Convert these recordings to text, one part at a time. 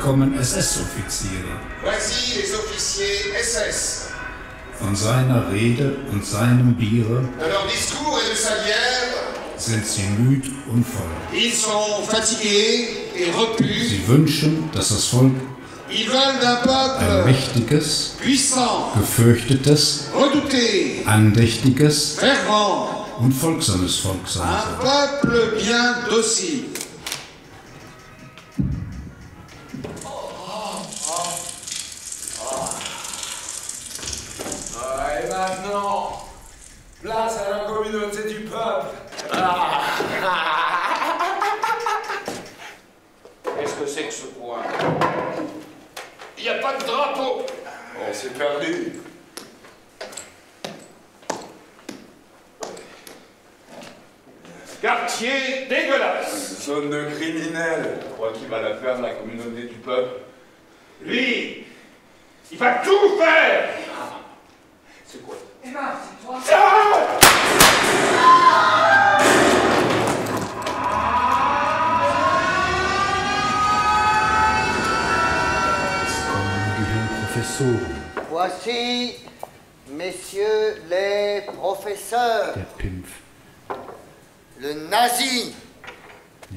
kommen SS-Offiziere. Voici les officiers SS. Von seiner Rede und seinem Biere De leur discours et de sa bière, sind sie müd und voll. ils sont fatigués et repus. Sie wünschen, dass das Volk Ils veulent d'un ein peuple mächtiges, puissant, gefürchtetes, redouté, andächtiges fervent, und folgsames Volk sein un soll. peuple bien docile. Et maintenant, place à la communauté du peuple. Qu'est-ce que c'est que ce point? Il n'y a pas de drapeau. On s'est perdu. Quartier dégueulasse. Zone de criminels. Je crois qu'il va la faire, la communauté du peuple. Lui, il va tout faire. C'est quoi? Eh ben, c'est toi. Voici, messieurs les professeurs, Der Pimpf. le nazi,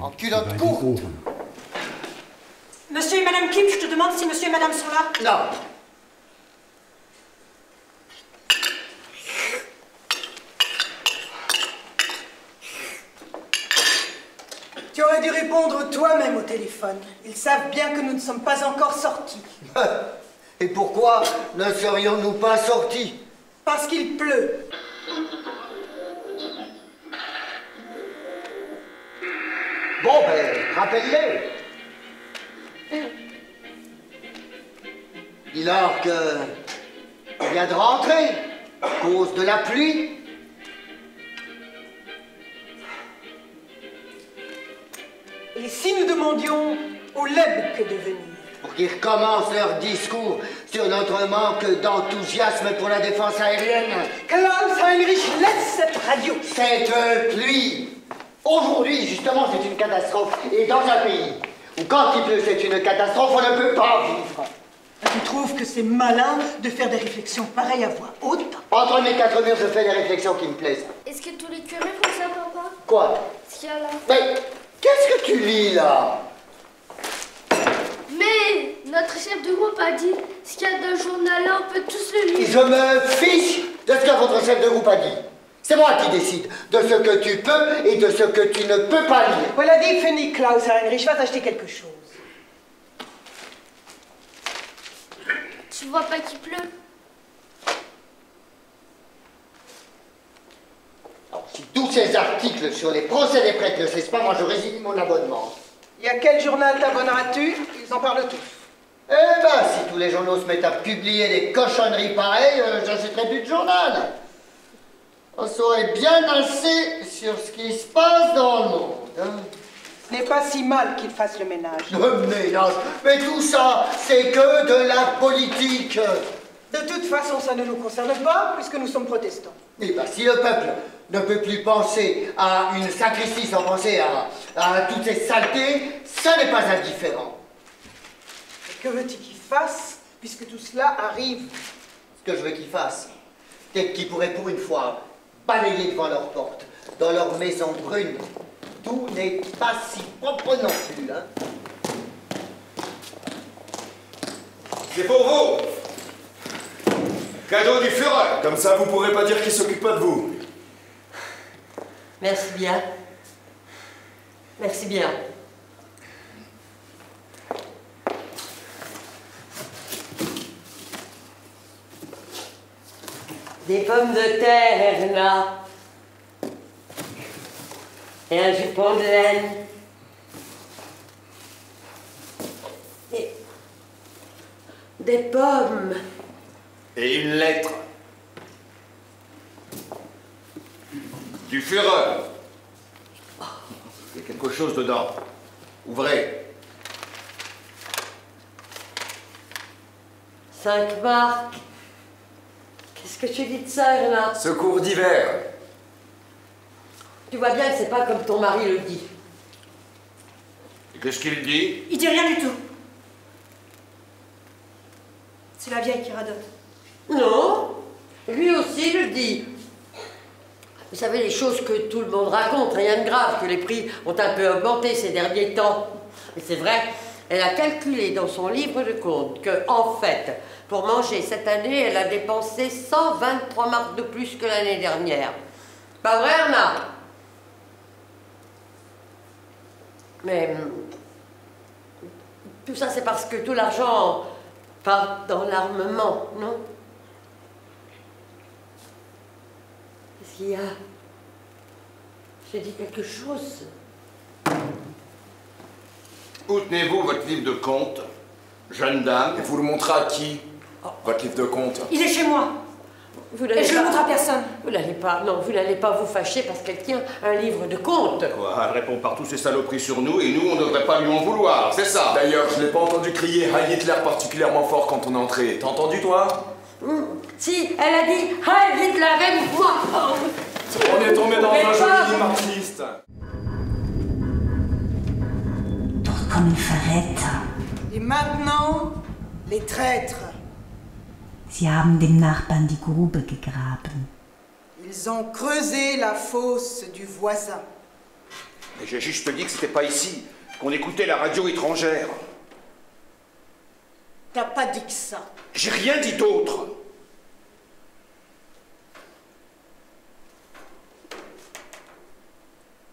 en culotte courte. Monsieur et Madame Kim, je te demande si monsieur et Madame sont là. Non. Tu aurais dû répondre toi-même au téléphone. Ils savent bien que nous ne sommes pas encore sortis. Et pourquoi ne serions-nous pas sortis? Parce qu'il pleut. Bon, ben, rappelle-les. Dis-leur que il vient de rentrer, à cause de la pluie. Et si nous demandions au LEB que devenir? Pour qu'ils recommencent leur discours sur notre manque d'enthousiasme pour la défense aérienne. Klaus Heinrich, laisse cette radio. Cette pluie, aujourd'hui, justement, c'est une catastrophe. Et dans un pays où quand il pleut, c'est une catastrophe, on ne peut pas vivre. Tu trouves que c'est malin de faire des réflexions pareilles à voix haute? Entre mes quatre murs, je fais des réflexions qui me plaisent. Est-ce que tous les curés font ça, papa? Quoi? Ce qu'il y a là. Mais qu'est-ce que tu lis, là? Mais notre chef de groupe a dit ce qu'il y a dans le journal là, on peut tous le lire. Je me fiche de ce que votre chef de groupe a dit. C'est moi qui décide de ce que tu peux et de ce que tu ne peux pas lire. Voilà dit, fini, Klaus Heinrich, va t'acheter quelque chose. Tu vois pas qu'il pleut? Alors, si tous ces articles sur les procès des prêtres ne cessent pas, moi je résilie mon abonnement. Et à quel journal t'abonneras-tu? Ils en parlent tous. Eh ben, si tous les journaux se mettent à publier des cochonneries pareilles, j'achèterai plus de journal. On saurait bien assez sur ce qui se passe dans le monde. Hein. Ce n'est pas si mal qu'ils fassent le ménage. Le ménage. Mais tout ça, c'est que de la politique. De toute façon, ça ne nous concerne pas, puisque nous sommes protestants. Eh ben, si le peuple ne peut plus penser à une sacristie sans penser à toutes ces saletés, ça n'est pas indifférent. Et que veux-tu qu'ils fassent, puisque tout cela arrive? Ce que je veux qu'ils fassent, c'est qu'ils pourraient pour une fois balayer devant leur porte, dans leur maison brune. Tout n'est pas si propre non plus, hein. C'est pour vous. Cadeau du Führer. Comme ça, vous pourrez pas dire qu'il s'occupe pas de vous. Merci bien. Merci bien. Des pommes de terre, là. Et un jupon de laine. Et des pommes. Et une lettre. Du Führer. Il y a quelque chose dedans. Ouvrez. 5 marques. Qu'est-ce que tu dis de ça, Renard? Secours d'hiver. Tu vois bien que c'est pas comme ton mari le dit. Et qu'est-ce qu'il dit? Il dit rien du tout. C'est la vieille qui radote. Non, lui aussi le dit. Vous savez, les choses que tout le monde raconte, rien de grave, que les prix ont un peu augmenté ces derniers temps. Mais c'est vrai, elle a calculé dans son livre de compte que, en fait, pour manger cette année, elle a dépensé 123 marks de plus que l'année dernière. Pas vrai, Anna? Mais tout ça, c'est parce que tout l'argent part dans l'armement, non? Qu'est-ce qu'il y a? J'ai dit quelque chose. Où tenez-vous votre livre de compte, jeune dame? Et vous le montrez à qui? Votre livre de compte? Il est chez moi. Vous Et je le montre à personne. Vous n'allez pas, non, vous n'allez pas vous fâcher parce qu'elle tient un livre de compte. Quoi, elle répond par tous ces saloperies sur nous et nous, on ne devrait pas lui en vouloir, c'est ça? D'ailleurs, je l'ai pas entendu crier Heil Hitler particulièrement fort quand on est entré. T'as entendu, toi? Si, elle a dit Heil Hitler et moi. On est tombé dans un joli livre marxiste. Doch kommen Verräter. Et maintenant, les traîtres. Sie haben dem Nachbarn die Grube gegraben. Ils ont creusé la fosse du voisin. Mais j'ai juste dit que c'était pas ici, qu'on écoutait la radio étrangère. T'as pas dit que ça. J'ai rien dit d'autre.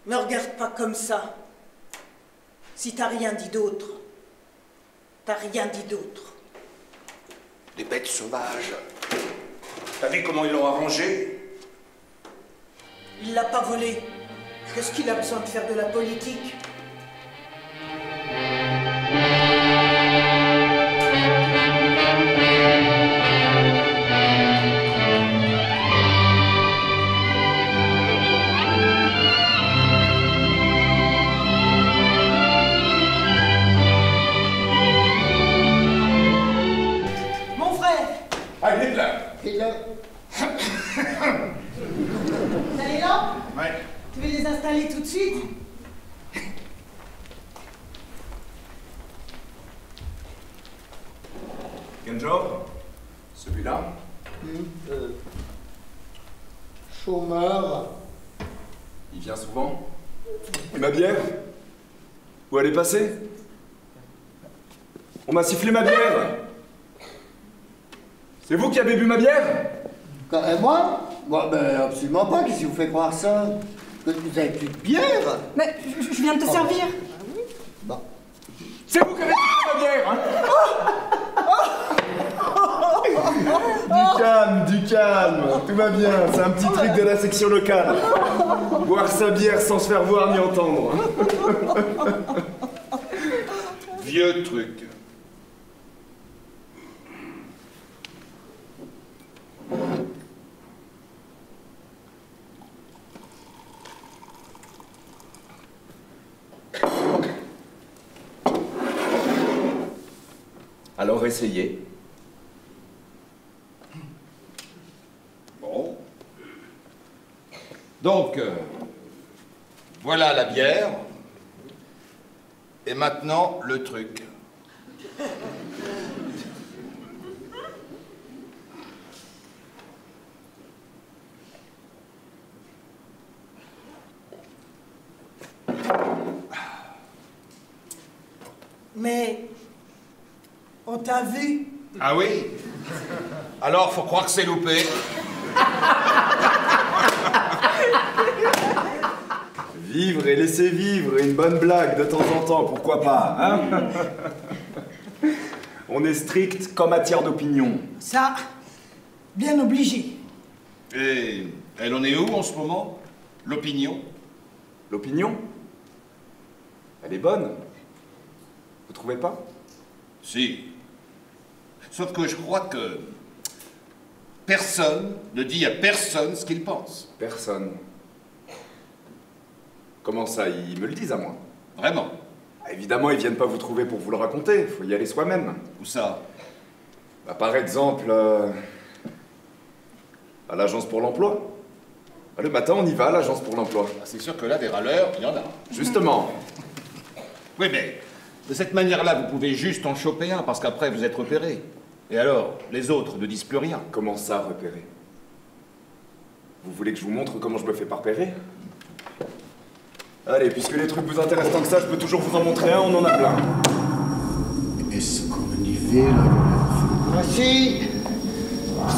Ne regarde pas comme ça. Si t'as rien dit d'autre, t'as rien dit d'autre. Des bêtes sauvages. T'as vu comment ils l'ont arrangé? Il l'a pas volé. Qu'est-ce qu'il a besoin de faire de la politique? Mon frère! Heil Hitler! Hitler. T'as les lampes? Ouais. Tu veux les installer tout de suite? Quel job? Celui-là? Chômeur. Il vient souvent? Et ma bière? Où elle est passée? On m'a sifflé ma bière! C'est vous qui avez bu ma bière? Et moi? Moi, ben absolument pas. Qu'est-ce qui vous fait croire ça? Que vous avez plus de bière? Mais je viens de te servir. Bon. C'est vous qui avez sifflé ma bière, hein? Du calme, tout va bien, c'est un petit truc de la section locale. Boire sa bière sans se faire voir ni entendre. Vieux truc. Alors essayez. Bon. Donc, voilà la bière. Et maintenant, le truc. Mais on t'a vu. Ah oui? Alors, faut croire que c'est loupé. Vivre et laisser vivre, une bonne blague de temps en temps, pourquoi pas, hein? On est strict qu'en matière d'opinion. Ça, bien obligé. Et elle en est où en ce moment? L'opinion? L'opinion? Elle est bonne. Vous trouvez pas? Si. Sauf que je crois que personne ne dit à personne ce qu'il pense. Personne. Comment ça, ils me le disent à moi? Vraiment. Ah, évidemment, ils viennent pas vous trouver pour vous le raconter, faut y aller soi-même. Où ça? Bah, par exemple, à l'agence pour l'emploi. Ah, le matin, on y va à l'agence pour l'emploi. Ah, c'est sûr que là, des râleurs, il y en a. Justement. Oui, mais de cette manière-là, vous pouvez juste en choper un, parce qu'après, vous êtes repéré. Et alors, les autres ne disent plus rien. Comment ça, repérer? Vous voulez que je vous montre comment je me fais pas repérer? Allez, puisque les trucs vous intéressent tant que ça, je peux toujours vous en montrer un, on en a plein. Es kommen die Wähler. Voici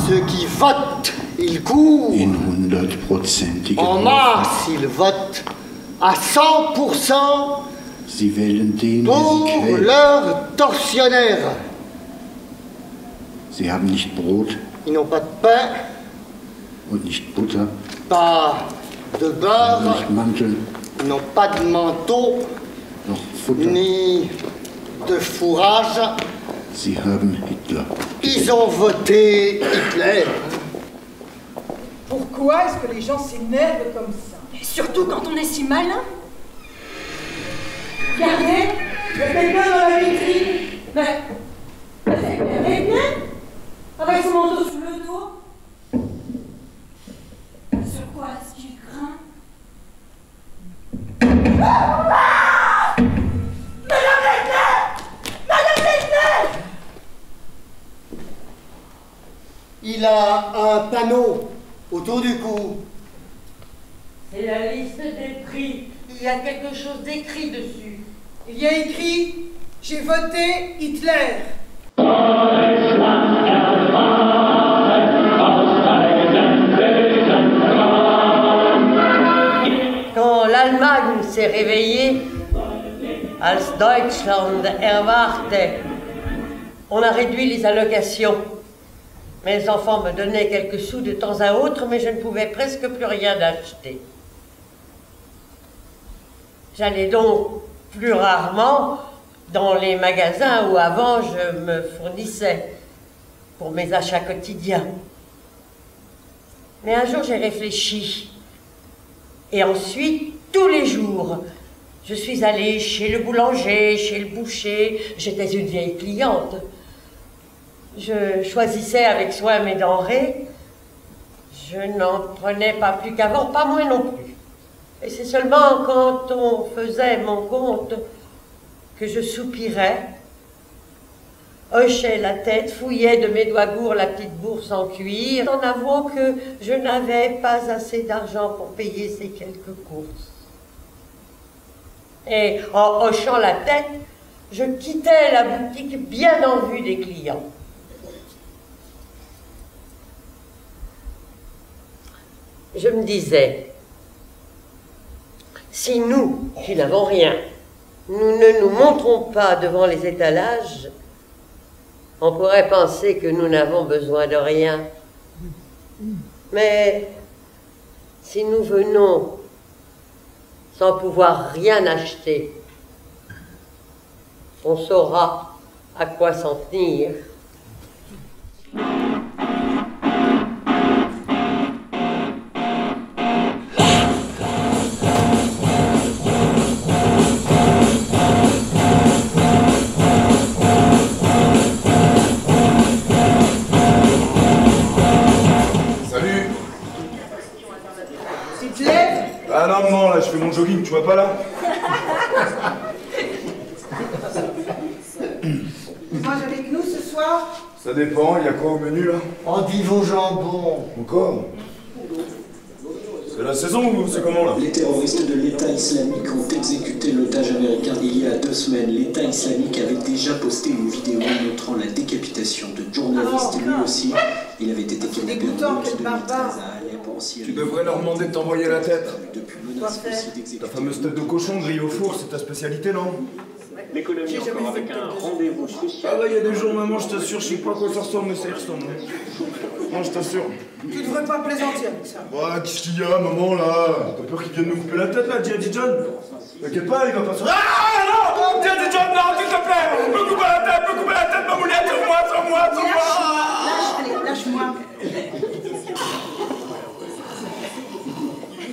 ceux qui votent, ils courent. In 100%igen En mars, ils votent à 100% Sie wählen den, pour der sie quält. leur tortionnaire. Sie haben nicht Brot Ils n'ont pas de pain, und nicht Butter, pas de beurre, nicht Mantel, ils n'ont pas de manteau, noch Futter. ni de fourrage. Sie haben Hitler. Ils ont voté Hitler. Pourquoi est-ce que les gens s'énervent comme ça? Et surtout quand on est si malin. Regardez, il y a quelqu'un dans la vitrine. Mais c'est bien, avec son manteau sous le dos. Sur quoi est-ce qu'il grimpe? Il a un panneau autour du cou. C'est la liste des prix. Il y a quelque chose d'écrit dessus. Il y a écrit « J'ai voté Hitler ». Quand l'Allemagne s'est réveillée, als Deutschland erwachte, on a réduit les allocations. Mes enfants me donnaient quelques sous de temps à autre, mais je ne pouvais presque plus rien acheter. J'allais donc plus rarement dans les magasins où avant je me fournissais pour mes achats quotidiens. Mais un jour j'ai réfléchi. Et ensuite, tous les jours, je suis allée chez le boulanger, chez le boucher. J'étais une vieille cliente. Je choisissais avec soin mes denrées. Je n'en prenais pas plus qu'avant, pas moins non plus. Et c'est seulement quand on faisait mon compte que je soupirais, hochais la tête, fouillais de mes doigts gourds la petite bourse en cuir, en avouant que je n'avais pas assez d'argent pour payer ces quelques courses. Et en hochant la tête, je quittais la boutique bien en vue des clients. Je me disais, si nous, qui n'avons rien, nous ne nous montrons pas devant les étalages, on pourrait penser que nous n'avons besoin de rien. Mais si nous venons sans pouvoir rien acheter, on saura à quoi s'en tenir. Ah non, maman, là, je fais mon jogging, tu vois pas là? Tu manges avec nous ce soir? Ça dépend, il y a quoi au menu là? Endive au jambon. Encore? C'est la saison ou c'est comment là? Les terroristes de l'État islamique ont exécuté l'otage américain il y a 2 semaines. L'État islamique avait déjà posté une vidéo montrant la décapitation de journalistes. Lui aussi, il avait été kidnappé en août 2013 à Alep. Tu devrais leur demander de t'envoyer la tête. Depuis menace aussi d'exécution. Ta fameuse tête de cochon grillée au four, c'est ta spécialité, non? L'économie encore avec un rendez-vous spécial. Ah bah, il y a des jours, maman, je t'assure, je sais pas à quoi ça ressemble, mais ça y ressemble. Moi, je t'assure. Tu devrais pas plaisanter avec ça. Ouais, qu'est-ce qu'il y a, maman, là? T'as peur qu'il vienne nous couper la tête, là, Daddy John? T'inquiète pas, il va pas se... Ah non! Daddy John, non, s'il te plaît! Me couper la tête, ma moulette, sur moi! Allez, lâche-moi.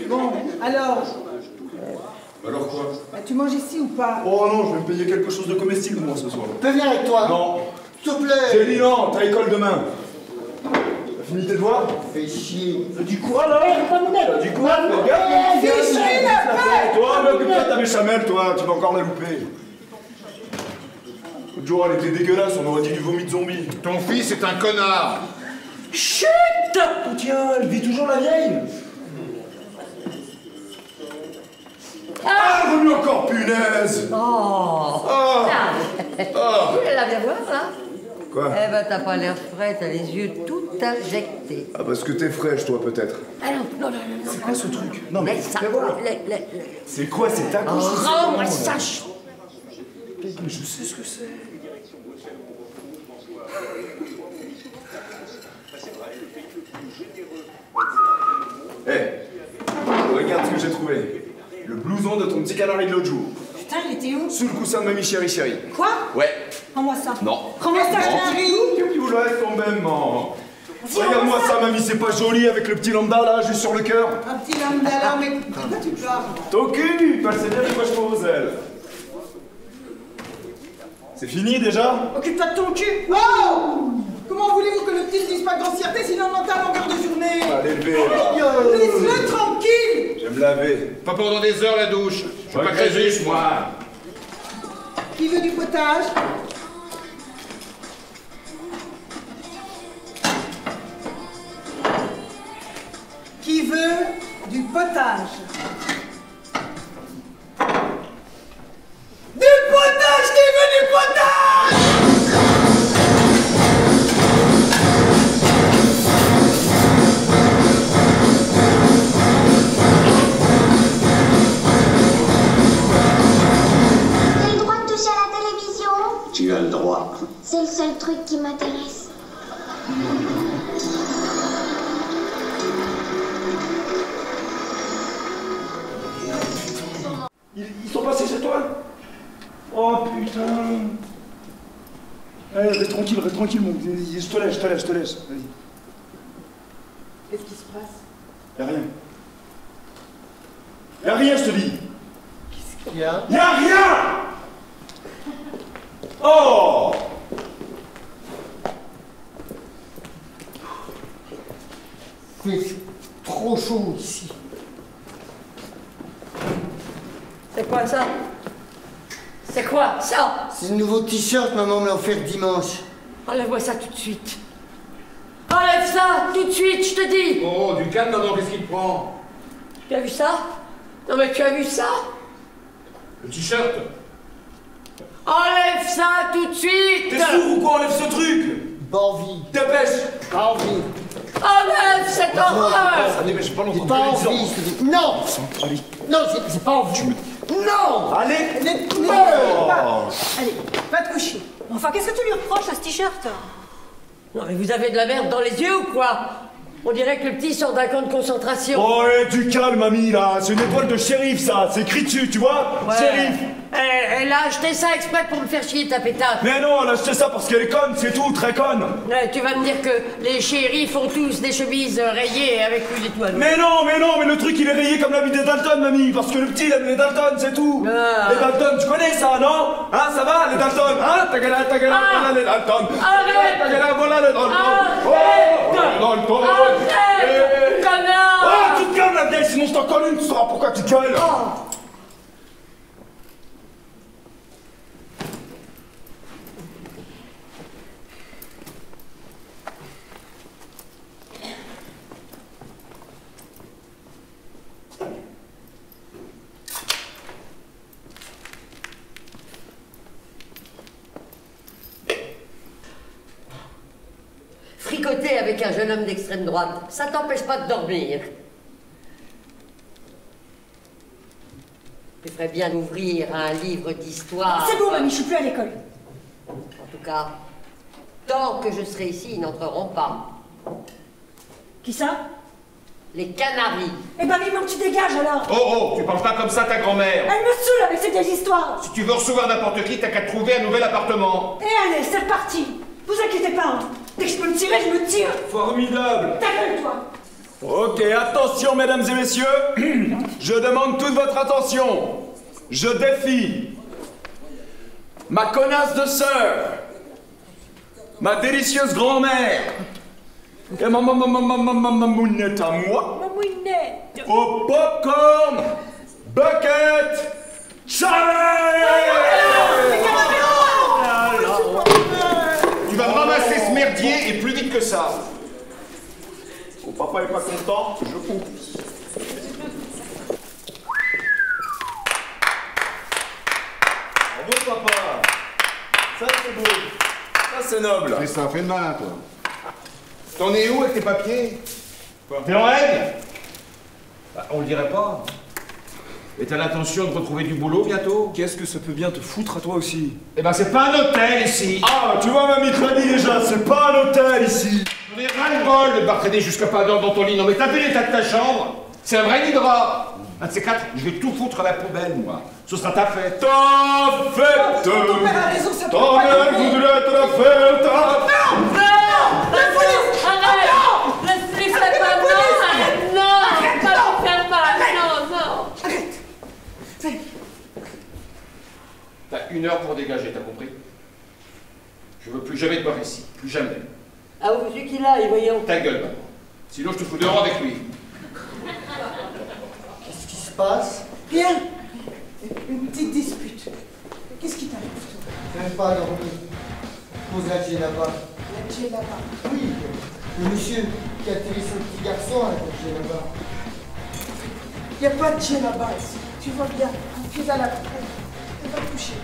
Bon, alors, Alors quoi? bah, tu manges ici ou pas? Oh non, je vais me payer quelque chose de comestible, moi, ce soir. Je peux venir avec toi? Non. S'il te plaît. J'ai dit non, t'as école demain. T'as fini tes devoirs? Fais chier. Du quoi, là? Du quoi? Regarde! Fichu la paix! Toi, occupe-toi de ta béchamel, toi, tu vas encore la louper. L'autre jour, elle était dégueulasse, on aurait dit du vomi de zombie. Ton fils est un connard. Chut! Oh tiens, elle vit toujours la vieille. Ah, vomi encore, punaise. Oh! Ah. Ah. La viens voir, là? Quoi? Eh ben, t'as pas l'air frais, t'as les yeux tout injectés. Ah, parce que t'es fraîche, toi, peut-être. Ah non. C'est quoi ce truc? Non, mais Laisse ça. fais voir. C'est quoi, c'est ta couche? Rends-moi ça. Mais je sais ce que c'est. Hé, regarde ce que j'ai trouvé. Le blouson de ton petit canari de l'autre jour. Putain, il était où? Sous le coussin de mamie chérie chérie. Quoi? Ouais. Rends-moi ça. Non. Rends-moi ça, chérie. Tu vous laisse tomber, maman. Regarde-moi ça, mamie, c'est pas joli avec le petit lambda là, juste sur le cœur. Un petit lambda là, mais de quoi tu parles? T'occupe, elle sait bien de quoi je pose, elle. C'est fini déjà? Occupe-toi de ton cul. Oh! Comment voulez-vous que le petit ne dise pas grossièreté sinon on entend à longueur de journée? Allez, levé là. Laisse-le tranquille. Je vais me laver. Pas pendant des heures la douche. Je veux pas Crésus, moi. Qui veut du potage? Qui veut du potage? Du potage! Qui veut du potage? J'ai le droit de toucher à la télévision? Tu as le droit. C'est le seul truc qui m'intéresse. Ils sont passés chez toi? Oh putain. Allez, reste tranquille, mon. Je te laisse, vas-y. Qu'est-ce qui se passe? Y'a rien. Y'a rien, je te dis. Qu'est-ce qu'il y a? Y'a rien! Oh! C'est trop chaud ici. C'est quoi ça? C'est quoi ça? C'est le nouveau t-shirt, maman me l'a offert dimanche. Enlève-moi ça tout de suite. Enlève ça tout de suite, je te dis. Oh, du calme, maman, qu'est-ce qu'il te prend? Tu as vu ça? Non mais tu as vu ça? Le t-shirt. Enlève ça tout de suite. T'es sourd ou quoi? Enlève ce truc! Pas envie. Dépêche! Pas envie. Enlève cette horreur. Allez, mais j'ai pas J'ai longtemps pas de envie, je te dis. Non! Allez. Non, j'ai pas envie. Non! Allez! Allez, va te coucher. Enfin, qu'est-ce que tu lui reproches à ce t-shirt? Non mais vous avez de la merde dans les yeux ou quoi? On dirait que le petit sort d'un camp de concentration. Oh, du calme, mamie, là. C'est une étoile de shérif, ça. C'est écrit dessus, tu vois? Ouais. Shérif. Elle a acheté ça exprès pour me faire chier ta pétasse. Mais non, elle a acheté ça parce qu'elle est conne, c'est tout, très conne. Ouais, tu vas me dire que les shérifs ont tous des chemises rayées avec une étoile. Mais non, le truc il est rayé comme l'habit des Dalton, mamie, parce que le petit il aime les Dalton, c'est tout. Ah. Les Dalton, tu connais ça, non? Hein, ça va, les Dalton? Hein? Tagala, voilà les Dalton. Arrête! Tagala, voilà les Dalton. Arrête! Oh, Dalton. Arrête! Connard! Oh, tu te calmes, la vieille, sinon je t'en colle une, tu sauras pourquoi tu gueules. Oh. Fricoter avec un jeune homme d'extrême droite, ça t'empêche pas de dormir. Tu ferais bien d'ouvrir un livre d'histoire. C'est bon, mamie, je suis plus à l'école. En tout cas, tant que je serai ici, ils n'entreront pas. Qui ça? Les Canaries. Eh ben, vivement que tu dégages alors. Oh, tu parles pas comme ça à ta grand-mère. Elle me saoule avec ces vieilles histoires. Si tu veux recevoir n'importe qui, t'as qu'à trouver un nouvel appartement. Et allez, c'est parti. Vous inquiétez pas, hein. Dès que je peux me tirer, je me tire. Formidable. Ta gueule, toi. Ok, attention, mesdames et messieurs. Je demande toute votre attention. Je défie ma connasse de sœur, ma délicieuse grand-mère et ma mounette à moi Mamouinette. au popcorn bucket challenge. que ça. Mon papa est pas content, je coupe. Bravo papa. Ça c'est beau. Ça c'est noble. Fais ça, fais le malin toi. T'en es où avec tes papiers? T'es en règle? Bah, on le dirait pas. Et t'as l'intention de retrouver du boulot bientôt? Qu'est-ce que ça peut bien te foutre à toi aussi? Eh ben c'est pas un hôtel ici! Ah, tu vois, mamie te l'a dit déjà, c'est pas un hôtel ici! J'en ai ras-le-bol de bartrader jusqu'à pas d'heure dans ton lit. Non mais t'as vu l'état de ta chambre? C'est un vrai lit de drap! Un de ces quatre, je vais tout foutre à la poubelle, moi. Ce sera ta fête. Ta fête! Ton père a raison, ça peut Ton pas mère durer. voudrait te la faire, ta... La police! Arrête! Laisse-les faire mal! Non! Arrête! Pas leur faire mal! Non, non! Arrête! Ça y est. T'as 1 heure pour dégager, t'as compris? Je veux plus jamais te voir ici. Plus jamais. Ah, vous voulez qu'il aille, voyons. Ta gueule, maman. Sinon, je te fous dehors avec lui. Qu'est-ce qui se passe? Rien. Une petite dispute. Qu'est-ce qui t'arrive, toi? Même pas dormi. Pose la tienne là-bas. La tienne là-bas. Oui, le monsieur qui a atterri son petit garçon avec la tienne là-bas. Il n'y a pas de tienne là-bas ici. Tu vois bien. Tu es à la porte. Elle va te coucher.